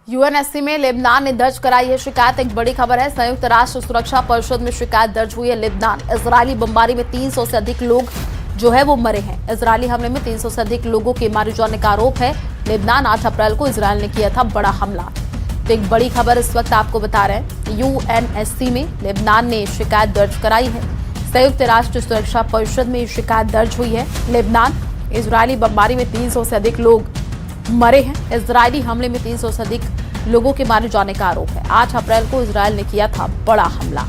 UNSC में Lebanon ने दर्ज कराई है शिकायत। एक बड़ी खबर है, संयुक्त राष्ट्र सुरक्षा परिषद में शिकायत दर्ज हुई है। लेबनान इजरायली बमबारी में 300 से अधिक लोग जो है वो मरे हैं। इजरायली हमले में 300 से अधिक लोगों के मारे जाने का आरोप है। लेबनान 8 अप्रैल को इजरायल ने किया था बड़ा हमला। तो एक बड़ी खबर इस वक्त आपको बता रहे हैं, यूएनएससी में लेबनान ने शिकायत दर्ज कराई है। संयुक्त राष्ट्र सुरक्षा परिषद में शिकायत दर्ज हुई है। लेबनान इजरायली बमबारी में 300 से अधिक लोग मरे हैं। इजरायली हमले में 300 से अधिक लोगों के मारे जाने का आरोप है। 8 अप्रैल को इजरायल ने किया था बड़ा हमला।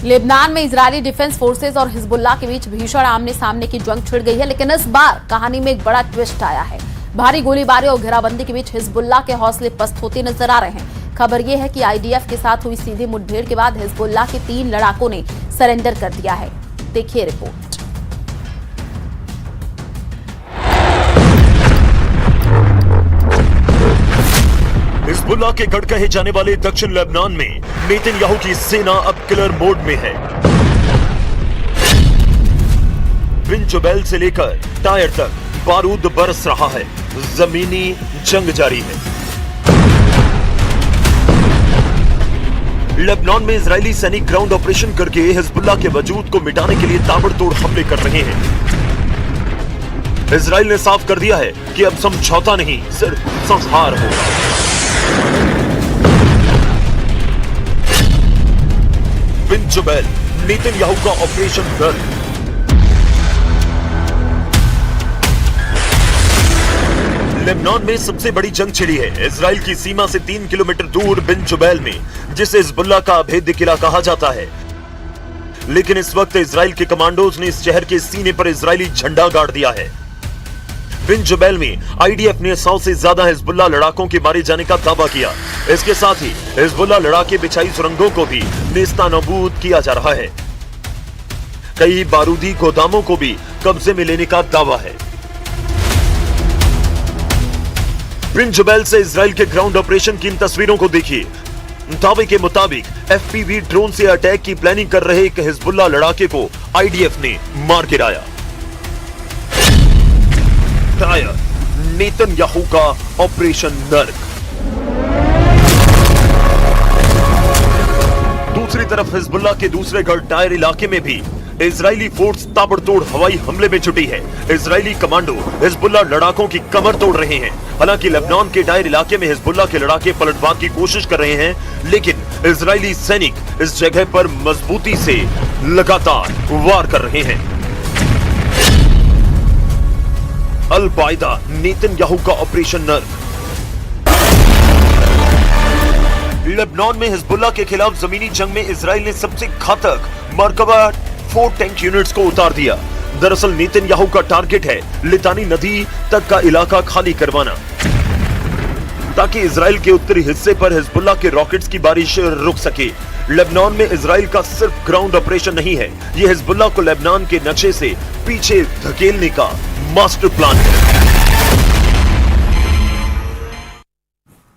लेबनान में इजरायली डिफेंस फोर्सेस और हिजबुल्लाह के बीच भीषण आमने सामने की जंग छिड़ गई है, लेकिन इस बार कहानी में एक बड़ा ट्विस्ट आया है। भारी गोलीबारी और घेराबंदी के बीच हिजबुल्लाह के हौसले पस्त होते नजर आ रहे हैं। खबर यह है कि आईडीएफ के साथ हुई सीधी मुठभेड़ के बाद हिजबुल्लाह के 3 लड़ाकों ने सरेंडर कर दिया है। देखिए रिपोर्ट। हिजबुल्लाह के गढ़ कहे जाने वाले दक्षिण लेबनान में नेतन्याहू की सेना अब किलर मोड में है। बिन जुबैल से लेकर टायर तक बारूद बरस रहा है। जमीनी जंग जारी है। लेबनान में इजरायली सैनिक ग्राउंड ऑपरेशन करके हिजबुल्लाह के वजूद को मिटाने के लिए ताबड़तोड़ हमले कर रहे हैं। इजरायल ने साफ कर दिया है कि अब समझौता नहीं, सिर्फ संहार होगा। बिन जुबैल नेतन्याहू का ऑपरेशन गर्ल। लेबनान में सबसे बड़ी जंग छिड़ी है। इजरायल की सीमा से 3 किलोमीटर दूर बिन जुबैल में, जिसे हिजबुल्लाह का अभेद्य किला कहा जाता है। लेकिन इस वक्त इजरायल के कमांडोज ने इस शहर के सीने पर इजरायली झंडा गाड़ दिया है। बिन जुबैल में आईडीएफ ने 100 से ज्यादा हिजबुल्लाह लड़ाकों के मारे जाने का दावा किया। इसके साथ ही हिजबुल्लाह लड़ाके बिछाई सुरंगों को भी नेस्तनाबूद किया जा रहा है। कई बारूदी गोदामों को भी कब्जे में लेने का दावा है। बिन जुबैल से इजरायल के ग्राउंड ऑपरेशन की इन तस्वीरों को देखिए। दावे के मुताबिक एफपीवी ड्रोन से अटैक की प्लानिंग कर रहे एक हिजबुल्लाह लड़ाके को आईडीएफ ने मार गिराया। टायर नेतन्याहू का ऑपरेशन नर्क। दूसरी तरफ हिजबुल्लाह के दूसरे गढ़ टायर इलाके में भी इजरायली फोर्स ताबड़तोड़ हवाई हमले में जुटी है। इजरायली कमांडो हिजबुल्लाह लड़ाकों की कमर तोड़ रहे हैं। हालांकि लेबनान के टायर इलाके में हिजबुल्लाह के लड़ाके पलटवार की कोशिश कर रहे हैं, लेकिन इजरायली सैनिक इस जगह पर मजबूती से लगातार वार कर रहे हैं। अल-कायदा नेतन्याहू का ऑपरेशन नर्क। लेबनान में हिजबुल्लाह के खिलाफ जमीनी जंग में इजरायल ने सबसे घातक मरकबा 4 टैंक यूनिट्स को उतार दिया। दरअसल नेतन्याहू का टारगेट है लितानी नदी तक का इलाका खाली करवाना, ताकि इजरायल के उत्तरी हिस्से पर हिजबुल्लाह के रॉकेट्स की बारिश रुक सके। लेबनान में इजरायल का सिर्फ ग्राउंड ऑपरेशन नहीं है, यह हिजबुल्लाह को लेबनान के नक्शे से पीछे धकेलने का मास्टर प्लान है।